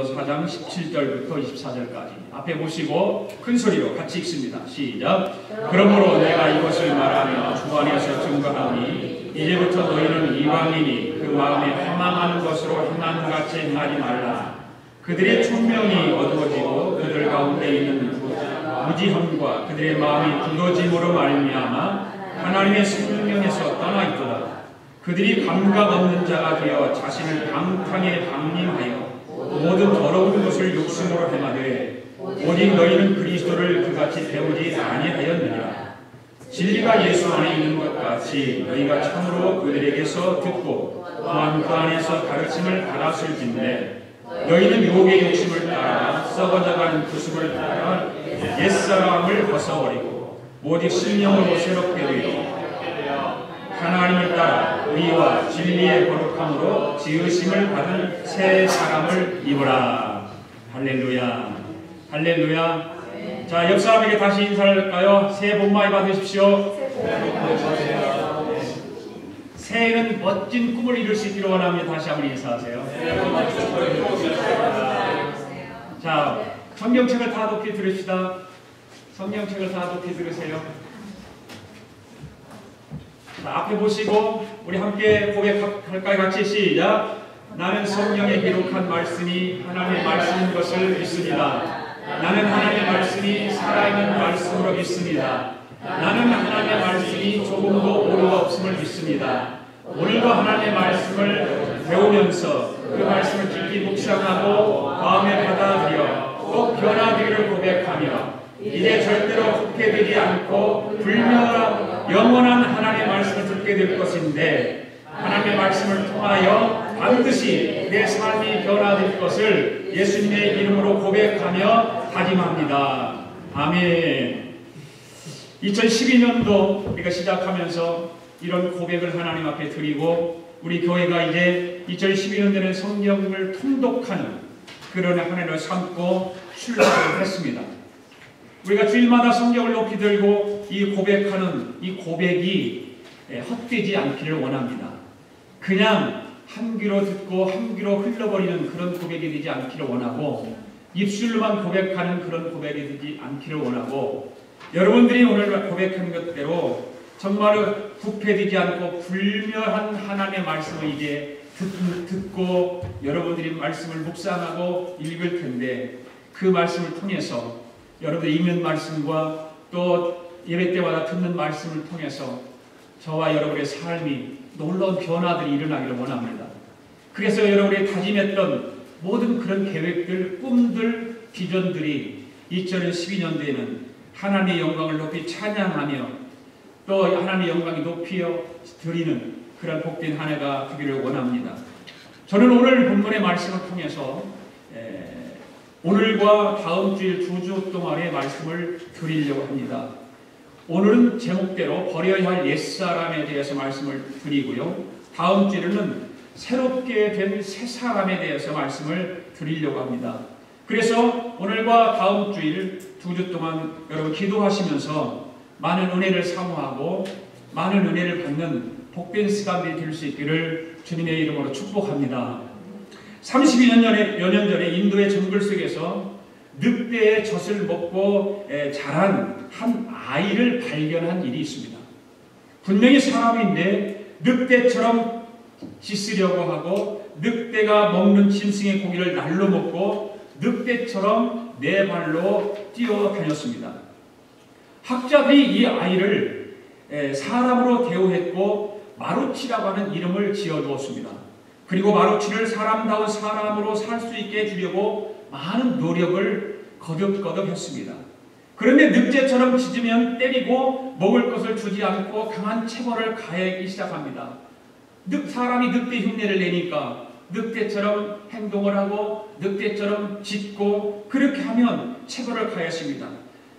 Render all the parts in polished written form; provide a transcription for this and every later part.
4장 17절부터 24절까지 앞에 보시고 큰 소리로 같이 읽습니다. 시작. 그러므로 내가 이것을 말하며 주 안에서 증거하니 이제부터 너희는 이방인이 그 마음에 탐망하는 것으로 행하는 같이 행하지 말라. 그들의 총명이 어두워지고 그들 가운데 있는 무지함과 그들의 마음이 굳어짐으로 말미암아 하나님의 성령에서 떠나 있도다. 그들이 감각 없는 자가 되어 자신을 방탕에 방임하여 모든 더러운 것을 욕심으로 행하되 오직 너희는 그리스도를 그같이 배우지 아니하였느니라. 진리가 예수 안에 있는 것 같이 너희가 참으로 그들에게서 듣고 또한 그 안에서 가르침을 받았을진데 너희는 유혹의 욕심을 따라 썩어져가는 구습을 따라 옛사람을 벗어버리고 오직 신령으로 새롭게 되어 하나님을 따라 의와 진리의 거룩함으로 지으심을 받은 새 사람을 입으라. 할렐루야. 할렐루야. 자, 옆 사람에게 다시 인사를 할까요? 새해 복 많이 받으십시오. 새해는 멋진 꿈을 이룰 수 있기를 원합니다. 다시 한번 인사하세요. 자, 성경책을 다 높이 들읍시다. 성경책을 다 높이 들으세요. 자, 앞에 보시고 우리 함께 고백할까요? 같이 시작. 나는 성경에 기록한 말씀이 하나님의 말씀인 것을 믿습니다. 나는 하나님의 말씀이 살아있는 말씀으로 믿습니다. 나는 하나님의 말씀이 조금도 오류가 없음을 믿습니다. 오늘도 하나님의 말씀을 배우면서 그 말씀을 깊이 묵상하고 마음에 받아들여 꼭 변화되기를 고백하며 이제 절대로 흑해되지 않고 불멸한 영원한 하나님의 말씀을 듣게 될 것인데 하나님의 말씀을 통하여 반드시 내 삶이 변화될 것을 예수님의 이름으로 고백하며 다짐합니다. 아멘. 2012년도 우리가 시작하면서 이런 고백을 하나님 앞에 드리고 우리 교회가 이제 2012년도에는 성경을 통독하는 그런 한 해를 삼고 출발을 했습니다. 우리가 주일마다 성경을 높이 들고 이 고백하는 이 고백이 헛되지 않기를 원합니다. 그냥 한 귀로 듣고 한 귀로 흘러버리는 그런 고백이 되지 않기를 원하고 입술로만 고백하는 그런 고백이 되지 않기를 원하고 여러분들이 오늘 고백한 것대로 정말 부패되지 않고 불멸한 하나님의 말씀을 이제 듣고 여러분들이 말씀을 묵상하고 읽을 텐데 그 말씀을 통해서 여러분들이 읽는 말씀과 또 예배 때마다 듣는 말씀을 통해서 저와 여러분의 삶이 놀라운 변화들이 일어나기를 원합니다. 그래서 여러분이 다짐했던 모든 그런 계획들, 꿈들, 비전들이 2012년도에는 하나님의 영광을 높이 찬양하며 또 하나님의 영광이 높여 드리는 그런 복된 한 해가 되기를 원합니다. 저는 오늘 본문의 말씀을 통해서 오늘과 다음 주일 2주 동안의 말씀을 드리려고 합니다. 오늘은 제목대로 버려야 할 옛사람에 대해서 말씀을 드리고요. 다음 주일은 새롭게 된 새사람에 대해서 말씀을 드리려고 합니다. 그래서 오늘과 다음 주일 2주 동안 여러분 기도하시면서 많은 은혜를 사모하고 많은 은혜를 받는 복된 시간이 될 수 있기를 주님의 이름으로 축복합니다. 32년 전에 인도의 정글 속에서 늑대의 젖을 먹고 자란 한 아이를 발견한 일이 있습니다. 분명히 사람인데 늑대처럼 짖으려고 하고 늑대가 먹는 짐승의 고기를 날로 먹고 늑대처럼 네 발로 뛰어다녔습니다. 학자들이 이 아이를 사람으로 대우했고 마루치라고 하는 이름을 지어두었습니다. 그리고 마루치를 사람다운 사람으로 살 수 있게 해주려고 많은 노력을 거듭거듭 했습니다. 그런데 늑대처럼 짖으면 때리고 먹을 것을 주지 않고 강한 체벌을 가하기 시작합니다. 사람이 늑대 흉내를 내니까 늑대처럼 행동을 하고 늑대처럼 짖고 그렇게 하면 체벌을 가했습니다.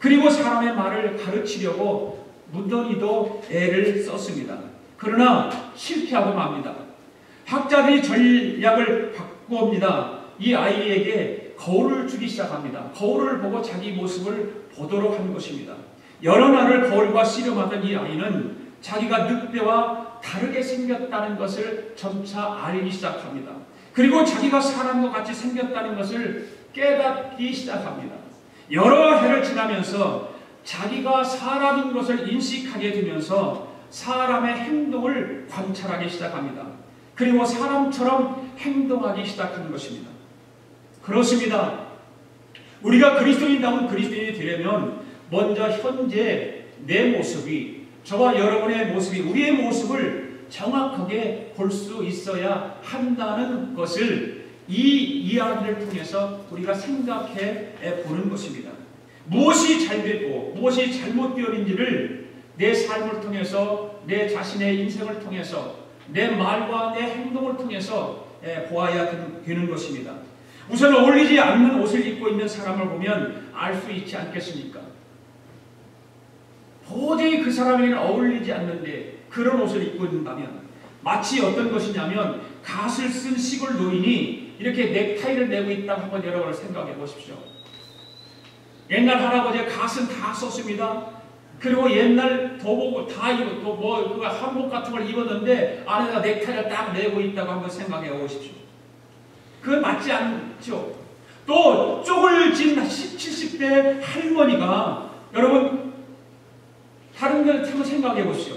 그리고 사람의 말을 가르치려고 무던히도 애를 썼습니다. 그러나 실패하고 맙니다. 학자들이 전략을 바꾸옵니다. 이 아이에게 거울을 주기 시작합니다. 거울을 보고 자기 모습을 보도록 한 것입니다. 여러 날을 거울과 씨름하던 이 아이는 자기가 늑대와 다르게 생겼다는 것을 점차 알기 시작합니다. 그리고 자기가 사람과 같이 생겼다는 것을 깨닫기 시작합니다. 여러 해를 지나면서 자기가 사람인 것을 인식하게 되면서 사람의 행동을 관찰하기 시작합니다. 그리고 사람처럼 행동하기 시작하는 것입니다. 그렇습니다. 우리가 그리스도인다운 그리스도인이 되려면 먼저 현재 내 모습이, 저와 여러분의 모습이, 우리의 모습을 정확하게 볼 수 있어야 한다는 것을 이 이야기를 통해서 우리가 생각해 보는 것입니다. 무엇이 잘되고 무엇이 잘못되었는지를 내 삶을 통해서, 내 자신의 인생을 통해서, 내 말과 내 행동을 통해서 보아야 되는 것입니다. 우선 어울리지 않는 옷을 입고 있는 사람을 보면 알 수 있지 않겠습니까? 도저히 그 사람에게는 어울리지 않는데 그런 옷을 입고 있다면 마치 어떤 것이냐면 갓을 쓴 시골 노인이 이렇게 넥타이를 내고 있다고 한번 여러분 생각해 보십시오. 옛날 할아버지가 갓은 다 썼습니다. 그리고 옛날 도복 다 입었고 뭐 한복 같은 걸 입었는데 안에다 넥타이를 딱 내고 있다고 한번 생각해 보십시오. 그건 맞지 않죠. 또 쪽을 진 70대 할머니가, 여러분 다른 걸 한번 생각해 보시죠.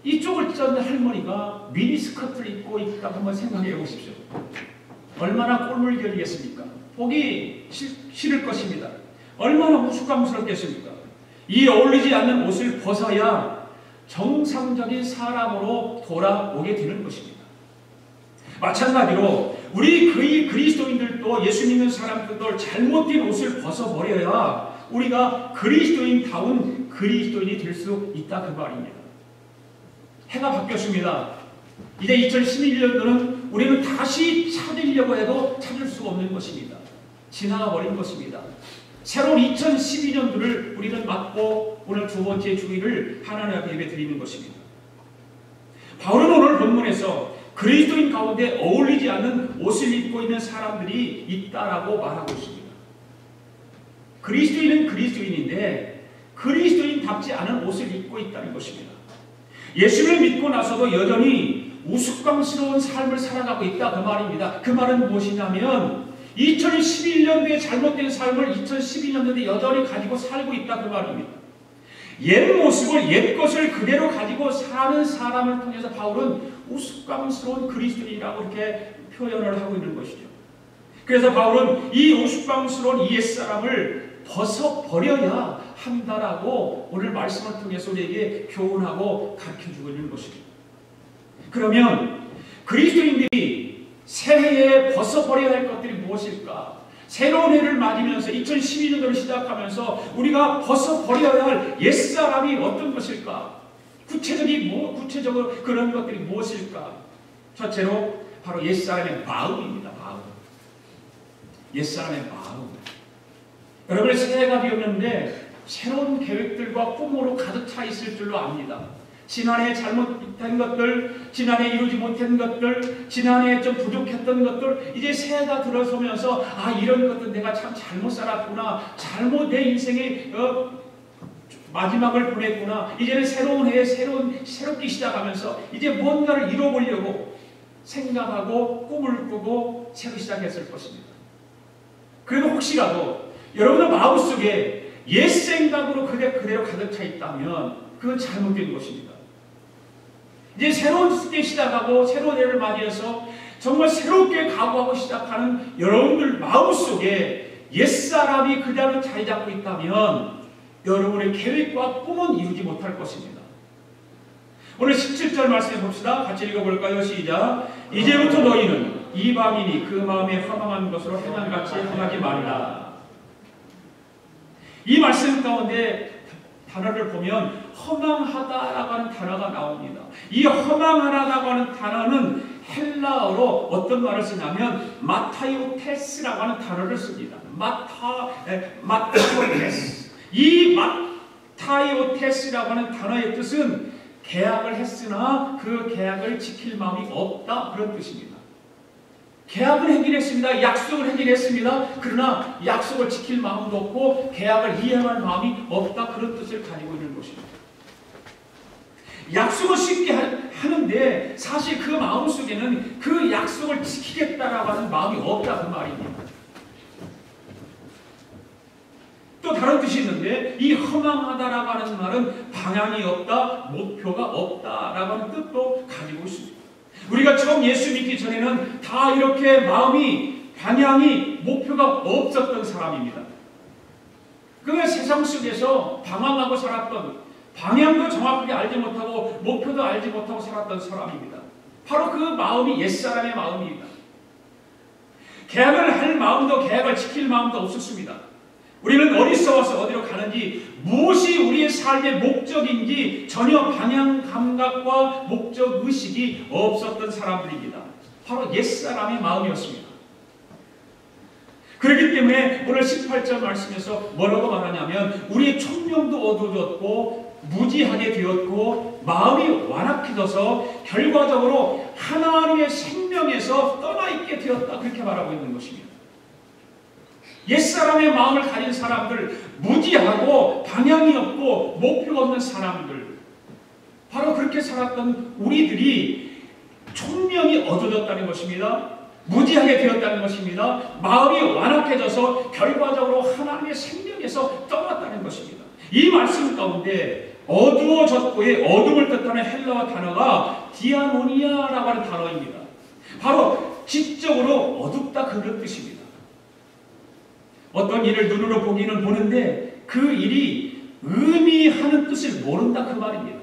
이 쪽을 짠 할머니가 미니스커트를 입고 있다고 한번 생각해 보십시오. 얼마나 꼴물견이겠습니까? 보기 싫을 것입니다. 얼마나 우스꽝스럽겠습니까? 이 어울리지 않는 옷을 벗어야 정상적인 사람으로 돌아오게 되는 것입니다. 마찬가지로 우리 그리스도인들도, 예수 믿는 사람들도 잘못된 옷을 벗어버려야 우리가 그리스도인다운 그리스도인이 될 수 있다 그 말입니다. 해가 바뀌었습니다. 이제 2011년도는 우리는 다시 찾으려고 해도 찾을 수 없는 것입니다. 지나가 버린 것입니다. 새로운 2012년도를 우리는 맞고 오늘 두 번째 주일을 하나님 앞에 예배 드리는 것입니다. 바울은 오늘 본문에서 그리스도인 가운데 어울리지 않는 옷을 입고 있는 사람들이 있다라고 말하고 있습니다. 그리스도인은 그리스도인인데 그리스도인답지 않은 옷을 입고 있다는 것입니다. 예수를 믿고 나서도 여전히 우스꽝스러운 삶을 살아가고 있다 그 말입니다. 그 말은 무엇이냐면 2011년도에 잘못된 삶을 2012년도에 여전히 가지고 살고 있다 그 말입니다. 옛 모습을, 옛 것을 그대로 가지고 사는 사람을 통해서 바울은 우스꽝스러운 그리스도인이라고 이렇게 표현을 하고 있는 것이죠. 그래서 바울은 이 우스꽝스러운 옛사람을 벗어버려야 한다라고 오늘 말씀을 통해서 우리에게 교훈하고 가르쳐주고 있는 것입니다. 그러면 그리스도인들이 새해에 벗어버려야 할 것들이 무엇일까? 새로운 해를 맞으면서 2012년도를 시작하면서 우리가 벗어버려야 할 옛사람이 어떤 것일까? 구체적으로 그런 것들이 무엇일까? 첫째로 바로 옛사람의 마음입니다. 마음. 옛사람의 마음. 여러분 새해가 되었는데 새로운 계획들과 꿈으로 가득 차 있을 줄로 압니다. 지난해 잘못된 것들, 지난해 이루지 못한 것들, 지난해 좀 부족했던 것들, 이제 새해가 들어서면서 이런 것들 내가 참 잘못 살았구나, 잘못 내 인생의 마지막을 보냈구나, 이제는 새로운 해에 새롭게 시작하면서 이제 뭔가를 이뤄보려고 생각하고 꿈을 꾸고 새로 시작했을 것입니다. 그리고 혹시라도 여러분의 마음속에 옛 생각으로 그대로 가득 차 있다면 그건 잘못된 것입니다. 이제 새로운 게 시작하고 새로운 해를 맞이해서 정말 새롭게 각오하고 시작하는 여러분들 마음속에 옛사람이 그대로 자리 잡고 있다면 여러분의 계획과 꿈은 이루지 못할 것입니다. 오늘 17절 말씀해 봅시다. 같이 읽어볼까요? 시작. 이제부터 너희는 이방인이 그 마음에 허망한 것으로 행함같이 행하지 말라. 이 말씀 가운데 단어를 보면 허망하다라고 하는 단어가 나옵니다. 이 허망하다라고 하는 단어는 헬라어로 어떤 말을 쓰냐면 마타이오테스라고 하는 단어를 씁니다. 마타이오테스. 이 마타이오테스라고 하는 단어의 뜻은 계약을 했으나 그 계약을 지킬 마음이 없다 그런 뜻입니다. 계약을 하긴 했습니다. 약속을 하긴 했습니다. 그러나 약속을 지킬 마음도 없고 계약을 이행할 마음이 없다 그런 뜻을 가지고 있는 것입니다. 약속을 쉽게 하는데 사실 그 마음 속에는 그 약속을 지키겠다라고 하는 마음이 없다 그 말입니다. 또 다른 뜻이 있는데 이 허망하다라고 하는 말은 방향이 없다, 목표가 없다라고 하는 뜻도 가지고 있습니다. 우리가 처음 예수 믿기 전에는 다 이렇게 마음이 방향이 목표가 없었던 사람입니다. 그 세상 속에서 방황하고 살았던 방향도 정확하게 알지 못하고 목표도 알지 못하고 살았던 사람입니다. 바로 그 마음이 옛사람의 마음입니다. 계약을 할 마음도 계약을 지킬 마음도 없었습니다. 우리는 어디서 와서 어디로 가는지 무엇이 우리의 삶의 목적인지 전혀 방향 감각과 목적 의식이 없었던 사람들입니다. 바로 옛사람의 마음이었습니다. 그렇기 때문에 오늘 18절 말씀에서 뭐라고 말하냐면 우리의 총명도 어두워졌고 무지하게 되었고 마음이 완악해져서 결과적으로 하나님의 생명에서 떠나 있게 되었다 그렇게 말하고 있는 것입니다. 옛사람의 마음을 가진 사람들, 무지하고 방향이 없고 목표가 없는 사람들, 바로 그렇게 살았던 우리들이 총명이 어두워졌다는 것입니다. 무지하게 되었다는 것입니다. 마음이 완악해져서 결과적으로 하나님의 생명에서 떠났다는 것입니다. 이 말씀 가운데 어두워졌고의 어둠을 뜻하는 헬라어 단어가 디아모니아라고 하는 단어입니다. 바로 지적으로 어둡다 그런 뜻입니다. 어떤 일을 눈으로 보기는 보는데 그 일이 의미하는 뜻을 모른다 그 말입니다.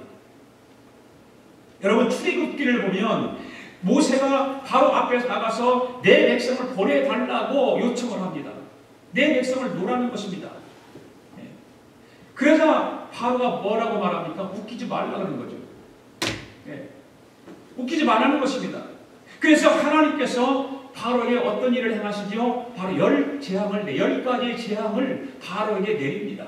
여러분 출애굽기를 보면 모세가 바로 앞에서 나가서 내 백성을 보내달라고 요청을 합니다. 내 백성을 놓으라는 것입니다. 그러자 바로가 뭐라고 말합니까? 웃기지 말라는 거죠. 웃기지 말라는 것입니다. 그래서 하나님께서 바로에게 어떤 일을 행하시죠? 바로 10가지의 재앙을 바로에게 내립니다.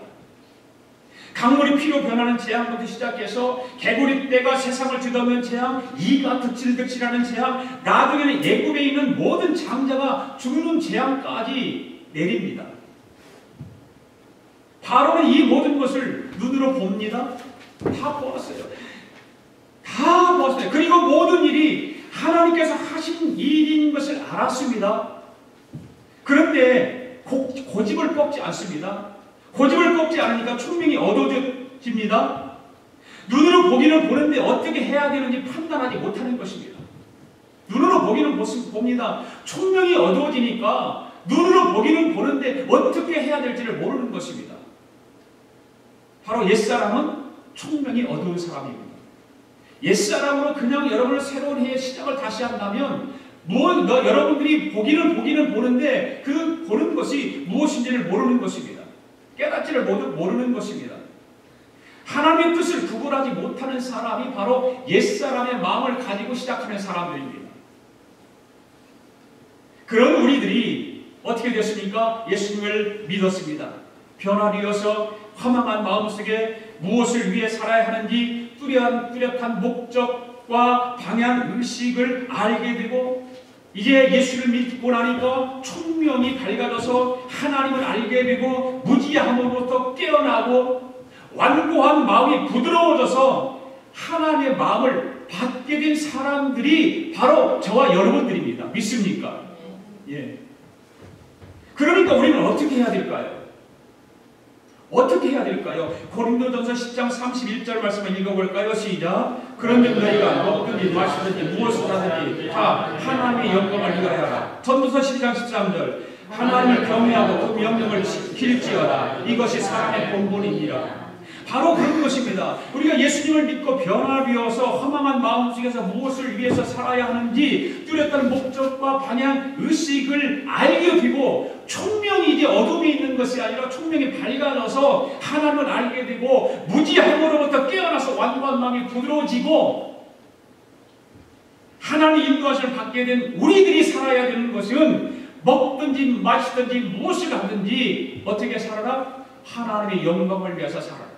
강물이 피로 변하는 재앙부터 시작해서 개구리 떼가 세상을 뒤덮는 재앙, 이가 득실득실하는 재앙, 나중에는 애굽에 있는 모든 장자가 죽는 재앙까지 내립니다. 바로는 이 모든 것을 눈으로 봅니다. 다 보았어요. 다 보았어요. 그리고 모든 일이 하나님께서 하신 일인 것을 알았습니다. 그런데 고집을 꺾지 않습니다. 고집을 꺾지 않으니까 총명이 어두워집니다. 눈으로 보기는 보는데 어떻게 해야 되는지 판단하지 못하는 것입니다. 눈으로 보기는 봅니다. 총명이 어두워지니까 눈으로 보기는 보는데 어떻게 해야 될지를 모르는 것입니다. 바로 옛사람은 총명이 어두운 사람입니다. 옛사람으로 그냥 여러분을 새로운 해의 시작을 다시 한다면 여러분들이 보기는 보는데 그 보는 것이 무엇인지를 모르는 것입니다. 깨닫지를 모르는 것입니다. 하나님의 뜻을 구분하지 못하는 사람이 바로 옛사람의 마음을 가지고 시작하는 사람들입니다. 그런 우리들이 어떻게 됐습니까? 예수님을 믿었습니다. 변화되어서 허망한 마음속에 무엇을 위해 살아야 하는지 뚜렷한 목적과 방향 의식을 알게 되고 이제 예수를 믿고 나니까 총명이 밝아져서 하나님을 알게 되고 무지함으로부터 깨어나고 완고한 마음이 부드러워져서 하나님의 마음을 받게 된 사람들이 바로 저와 여러분들입니다. 믿습니까? 예. 그러니까 우리는 어떻게 해야 될까요? 어떻게 해야 될까요? 고린도전서 10장 31절 말씀을 읽어볼까요? 시작. 그런즉 너희가 먹든지 마시든지 무엇을 하든지 다 하나님의 영광을 위하여라. 전도서 10장 13절. 하나님을 경외하고 그 명령을 지킬지어다. 이것이 사람의 본분이니라. 바로 그런 것입니다. 우리가 예수님을 믿고 변화되어서 허망한 마음속에서 무엇을 위해서 살아야 하는지 뚜렷한 목적과 방향, 의식을 알게 되고 총명이 이제 어둠이 있는 것이 아니라 총명이 밝아져서 하나님을 알게 되고 무지함으로부터 깨어나서 완고한 마음이 부드러워지고 하나님의 인도하심을 받게 된 우리들이 살아야 되는 것은 먹든지 마시든지 무엇을 하든지 어떻게 살아라? 하나님의 영광을 위해서 살아라.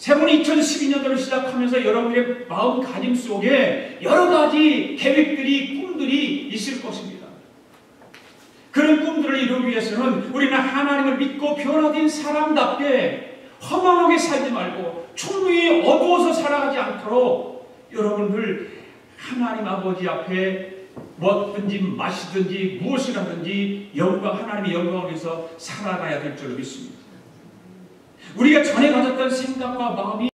새로운 2012년도를 시작하면서 여러분의 마음가짐 속에 여러 가지 계획들이, 꿈들이 있을 것입니다. 그런 꿈들을 이루기 위해서는 우리는 하나님을 믿고 변화된 사람답게 허망하게 살지 말고 충분히 어두워서 살아가지 않도록 여러분들 하나님 아버지 앞에 뭐든지 마시든지 무엇을 하든지 하나님의 영광을 위해서 살아가야 될 줄로 믿습니다. 우리가 전에 가졌던 생각과 마음이